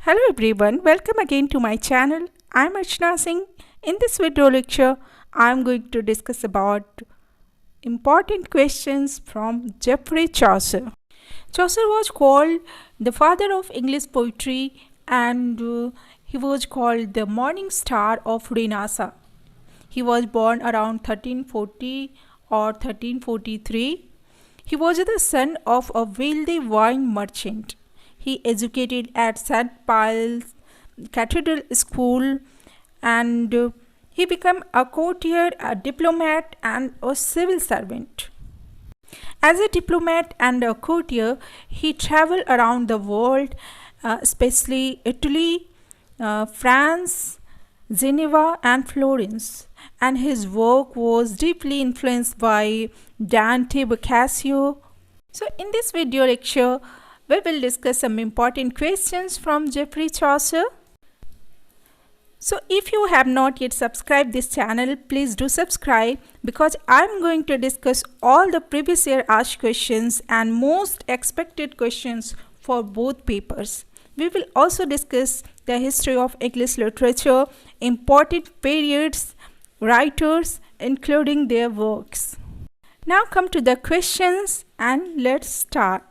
Hello everyone, welcome again to my channel. I'm Archana Singh. In this video lecture, I'm going to discuss about important questions from Geoffrey Chaucer. Chaucer was called the father of English poetry and he was called the morning star of Renaissance. He was born around 1340 or 1343. He was the son of a wealthy wine merchant. He educated at St. Paul's Cathedral School and he became a courtier, a diplomat and a civil servant. As a diplomat and a courtier, he traveled around the world, especially Italy, France, Geneva and Florence, and his work was deeply influenced by Dante Boccaccio. So in this video lecture, we will discuss some important questions from Geoffrey Chaucer. So if you have not yet subscribed this channel, please do subscribe because I'm going to discuss all the previous year asked questions and most expected questions for both papers. We will also discuss the history of English literature, important periods, writers, including their works. Now come to the questions and let's start.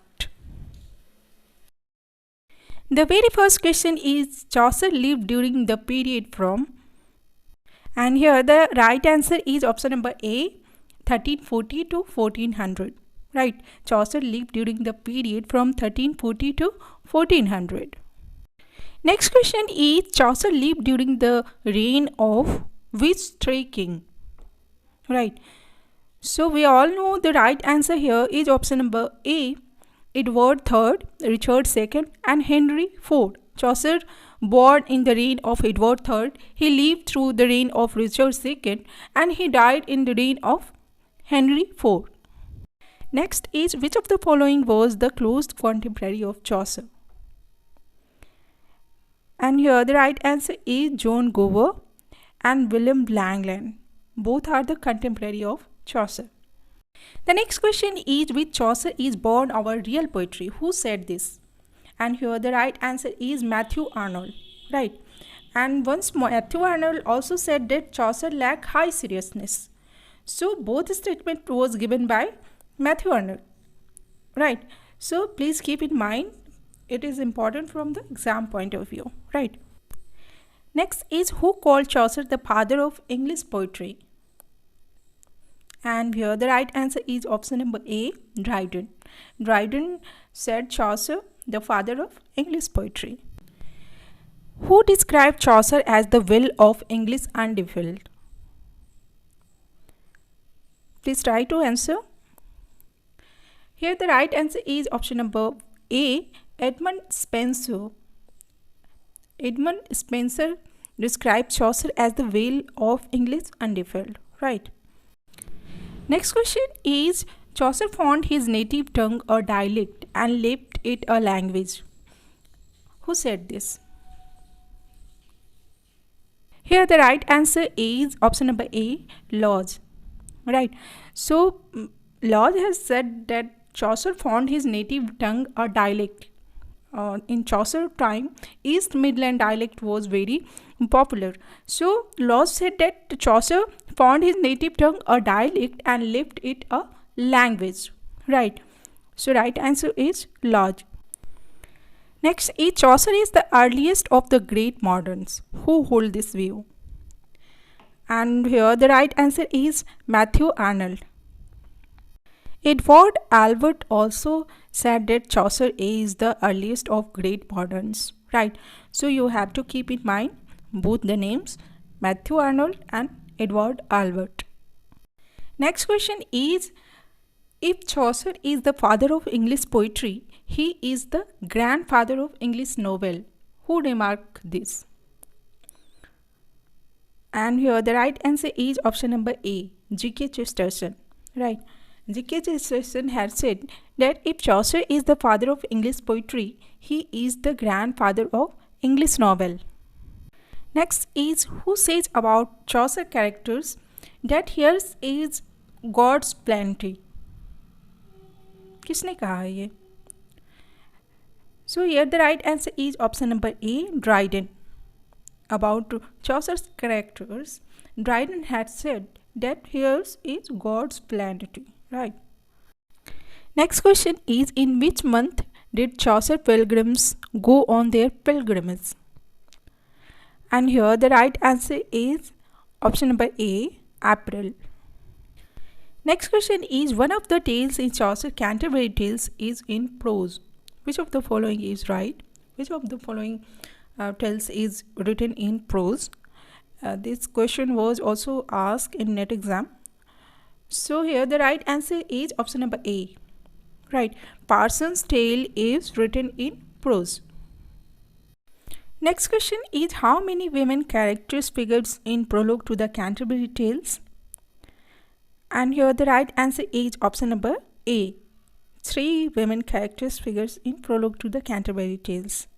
The very first question is Chaucer lived during the period from, and here the right answer is option number A, 1340 to 1400. Right, Chaucer lived during the period from 1340 to 1400. Next question is Chaucer lived during the reign of which three king? Right, so we all know the right answer here is option number A, Edward III, Richard II and Henry IV. Chaucer born in the reign of Edward III, he lived through the reign of Richard II and he died in the reign of Henry IV. Next is which of the following was the close contemporary of Chaucer? And here the right answer is John Gower and William Langland. Both are the contemporary of Chaucer. The next question is which Chaucer is born our real poetry? Who said this? And here the right answer is Matthew Arnold. Right. And once Matthew Arnold also said that Chaucer lacked high seriousness. So both statement was given by Matthew Arnold. Right. So please keep in mind it is important from the exam point of view. Right. Next is who called Chaucer the father of English poetry? And here the right answer is option number A, Dryden. Dryden said Chaucer the father of English poetry. Who described Chaucer as the will of English undefiled? Please try to answer. Here the right answer is option number A, Edmund Spenser. Edmund Spenser described Chaucer as the will of English undefiled. Right. Next question is Chaucer found his native tongue a dialect and left it a language. Who said this? Here the right answer is option number A, Lodge. Right. So Lodge has said that Chaucer found his native tongue a dialect. In Chaucer time, East Midland dialect was very popular. So Lodge said that Chaucer found his native tongue a dialect and left it a language. Right. So right answer is Lodge. Next is Chaucer is the earliest of the great moderns. Who hold this view? And here the right answer is Matthew Arnold. Edward Albert also said that Chaucer is the earliest of great moderns. Right. So you have to keep in mind both the names Matthew Arnold and Edward Albert. Next question is if Chaucer is the father of English poetry, he is the grandfather of English novel. Who remarked this? And here the right answer is option number A, G.K. Chesterton. Right. G.K. Chesterton had said that if Chaucer is the father of English poetry, he is the grandfather of English novel. Next is who says about Chaucer characters that here's is God's plenty. किसने कहा है ये? So here the right answer is option number A, Dryden. About Chaucer's characters, Dryden had said that hers is God's plenty, right? Next question is, in which month did Chaucer pilgrims go on their pilgrimage? And here the right answer is option number A, April. Next question is, one of the tales in Chaucer Canterbury Tales is in prose. Which of the following is right? Which of the following tales is written in prose? This question was also asked in NET exam. So here the right answer is option number A. Right, Parson's Tale is written in prose. Next question is, how many women characters figures in prologue to the Canterbury Tales? And here the right answer is option number A. 3 women characters figures in prologue to the Canterbury Tales.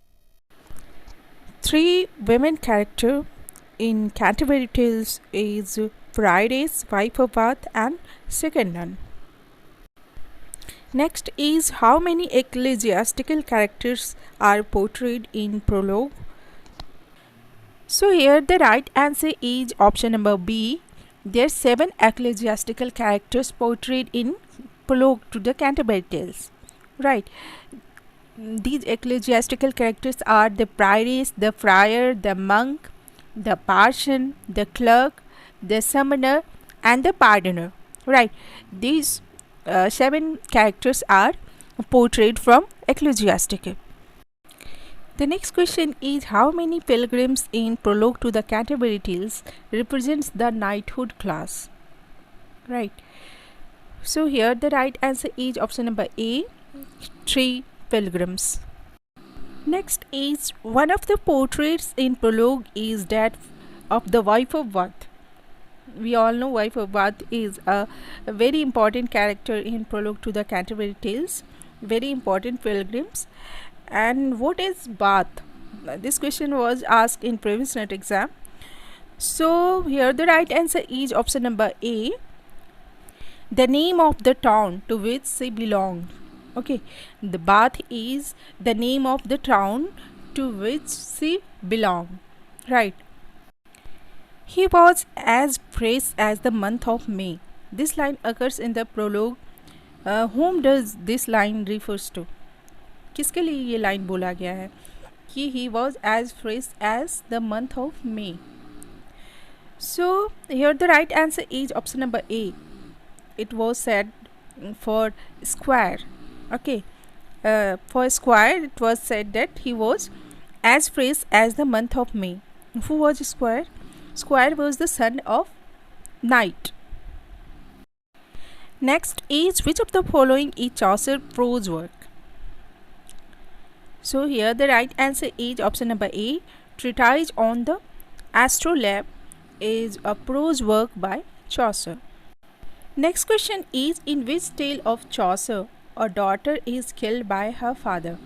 3 women character in Canterbury Tales is Fridays, wife of Bath, and second nun. Next is, how many ecclesiastical characters are portrayed in prologue? So here the right answer is option number B. There are 7 ecclesiastical characters portrayed in prologue to the Canterbury Tales. Right. These ecclesiastical characters are the priest, the friar, the monk, the parson, the clerk, the summoner, and the pardoner. Right. These 7 characters are portrayed from ecclesiastical. The next question is, how many pilgrims in prologue to the Canterbury Tales represents the knighthood class? Right. So here the right answer is option number A, 3 pilgrims. Next is, one of the portraits in prologue is that of the wife of Bath. We all know wife of Bath is a very important character in prologue to the Canterbury Tales, very important pilgrims. And what is Bath? This question was asked in previous NET exam. So here the right answer is option number A, the name of the town to which she belonged. Okay, the Bath is the name of the town to which she belonged. Right. He was as fresh as the month of May. This line occurs in the prologue. Whom does this line refers to? किसके लिए ये line बोला गया है कि he was as fresh as the month of May? So here the right answer is option number A. It was said for Squire. Okay, for Squire it was said that he was as fresh as the month of May. Who was Squire? Squire was the son of Knight. Next is, which of the following is Chaucer prose work? So here the right answer is option number A, Treatise on the Astrolabe is a prose work by Chaucer. Next question is, in which tale of Chaucer a daughter is killed by her father?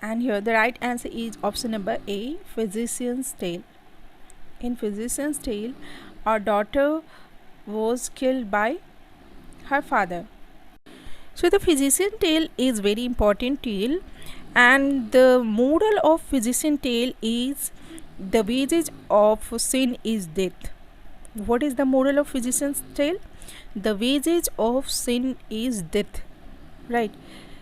And here the right answer is option number A, Physician's Tale. In Physician's Tale, a daughter was killed by her father. So the Physician Tale is very important tale, and the moral of Physician Tale is, the wages of sin is death. What is the moral of Physician's Tale? The wages of sin is death. Right.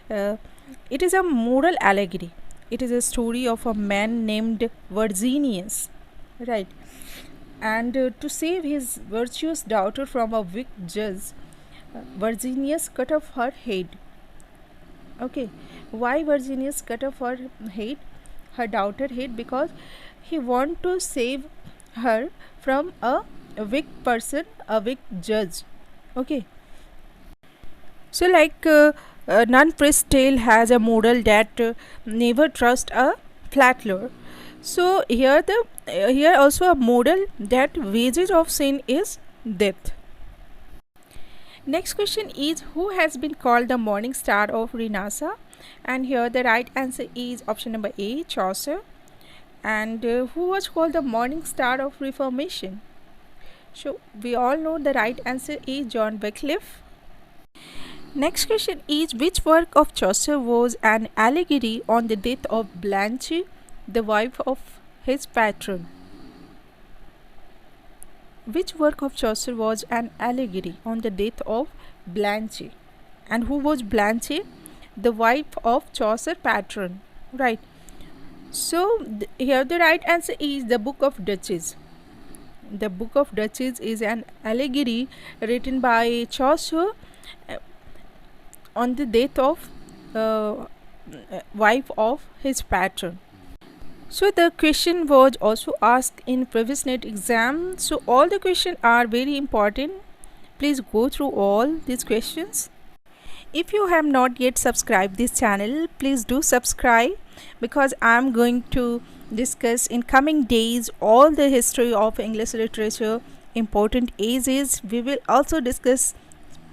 It is a moral allegory. It is a story of a man named Virginius. Right. And to save his virtuous daughter from a wicked judge, Virginius cut off her head. Okay, why Virginius cut off her head, her daughter head? Because he want to save her from a wicked person, a wicked judge. Okay. So like Nun Priest Tale has a moral that never trust a flatterer. So here also a moral that wages of sin is death. Next question is, who has been called the morning star of Renaissance? And here the right answer is option number A, Chaucer. And who was called the morning star of Reformation? So we all know the right answer is John Wycliffe. Next question is, which work of Chaucer was an allegory on the death of Blanche, the wife of his patron? Which work of Chaucer was an allegory on the death of Blanche? And who was Blanche? The wife of Chaucer patron. Right. So here the right answer is the Book of Duchess. The Book of Duchess is an allegory written by Chaucer on the death of wife of his patron. So the question was also asked in previous NET exam. So all the questions are very important. Please go through all these questions. If you have not yet subscribed this channel, please do subscribe, because I am going to discuss in coming days all the history of English literature, important ages. We will also discuss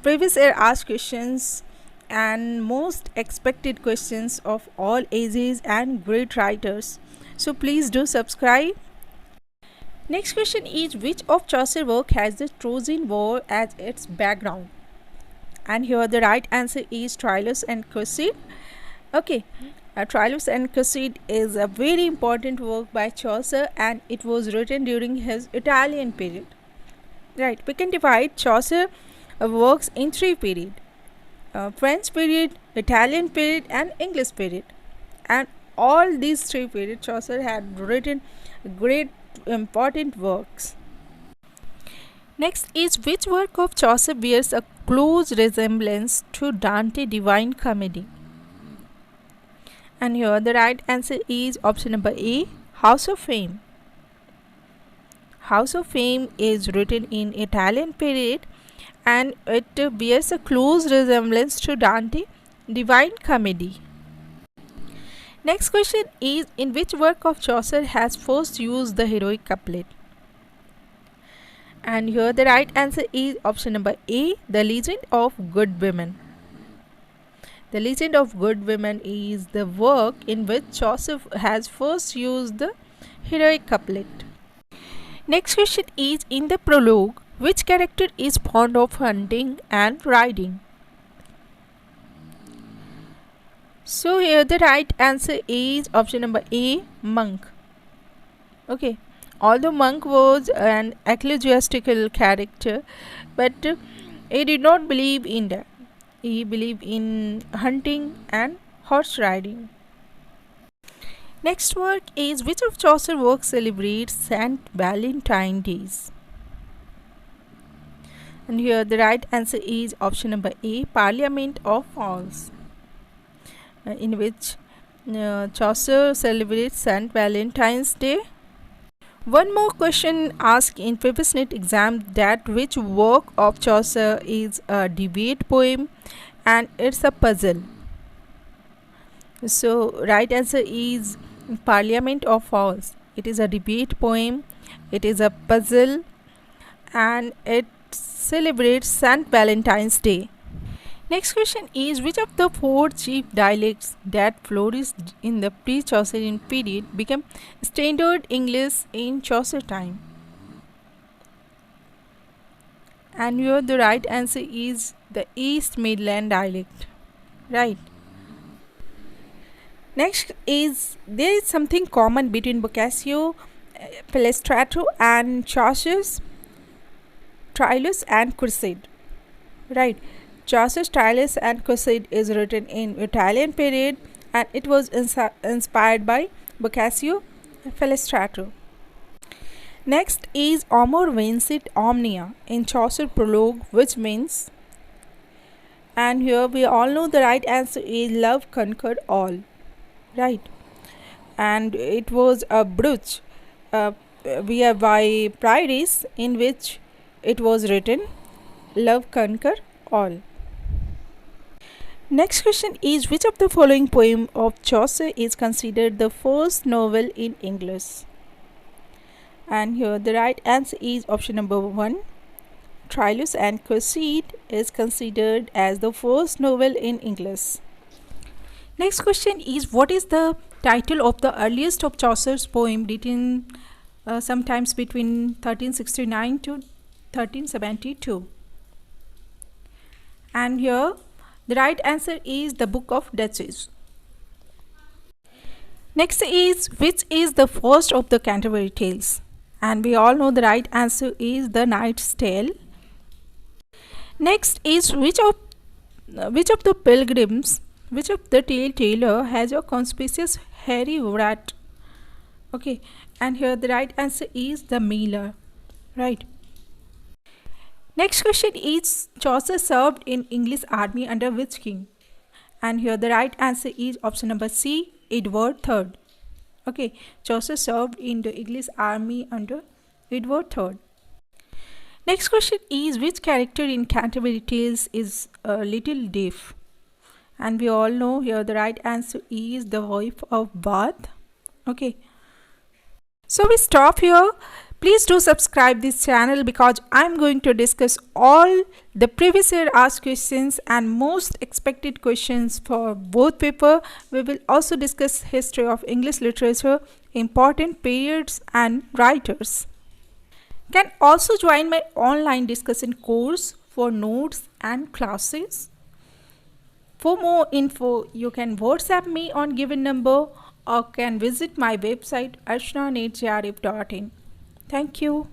previous year asked questions and most expected questions of all ages and great writers. So please do subscribe. Next question is, which of Chaucer work has the Trojan War as its background? And here the right answer is Troilus and Cressida. Okay, Troilus and Cressida is a very important work by Chaucer, and it was written during his Italian period. Right, we can divide Chaucer works in three periods: French period, Italian period, and English period. And all these three periods Chaucer had written great important works. Next is, which work of Chaucer bears a close resemblance to Dante Divine Comedy? And here the right answer is option number A, House of Fame. House of Fame is written in Italian period, and it bears a close resemblance to Dante Divine Comedy. Next question is, in which work of Chaucer has first used the heroic couplet? And here the right answer is option number A, The Legend of Good Women. The Legend of Good Women is the work in which Chaucer has first used the heroic couplet. Next question is, in the prologue, which character is fond of hunting and riding? So here the right answer is option number A, Monk. Okay, although Monk was an ecclesiastical character, but he did not believe in that. He believed in hunting and horse riding. Next work is, which of Chaucer works celebrates Saint Valentine days? And here the right answer is option number A, Parliament of Fowls, in which Chaucer celebrates Saint Valentine's Day. One more question asked in previous NET exam, that which work of Chaucer is a debate poem and it's a puzzle. So right answer is Parliament of Fowls. It is a debate poem, it is a puzzle, and it celebrates Saint Valentine's Day. Next question is, which of the four chief dialects that flourished in the pre-Chaucerian period became standard English in Chaucer time? And here the right answer is the East Midland dialect. Right. Next is, there is something common between Boccaccio, Philostrato, and Chaucer's Troilus and Cressida. Right. Chaucer's Troilus and Cressida is written in Italian period, and it was inspired by Boccaccio, Philostrato. Next is Amor vincit omnia in Chaucer prologue, which means, and here we all know the right answer is love conquered all. Right, and it was a brooch via by Priris, in which it was written love conquer all. Next question is, which of the following poem of Chaucer is considered the first novel in English? And here the right answer is option number 1, Troilus and Cressida is considered as the first novel in English. Next question is, what is the title of the earliest of Chaucer's poem written sometimes between 1369 to 1372? And here The right answer is the Book of Duchess. Next is, which is the first of the Canterbury Tales? And we all know the right answer is The Knight's Tale. Next is, which of the pilgrims, which of the tale-teller has a conspicuous hairy rat? Okay, and here the right answer is the Miller. Right. Next question is, Chaucer served in English army under which king? And here the right answer is option number C, Edward III. Okay, Chaucer served in the English army under Edward III. Next question is, which character in Canterbury Tales is a little deaf? And we all know here the right answer is the wife of Bath. Okay, so we stop here. Please do subscribe this channel because I'm going to discuss all the previous year asked questions and most expected questions for both paper. We will also discuss history of English literature, important periods and writers. Can also join my online discussion course for notes and classes. For more info, you can WhatsApp me on given number or can visit my website archananetrf.in. Thank you.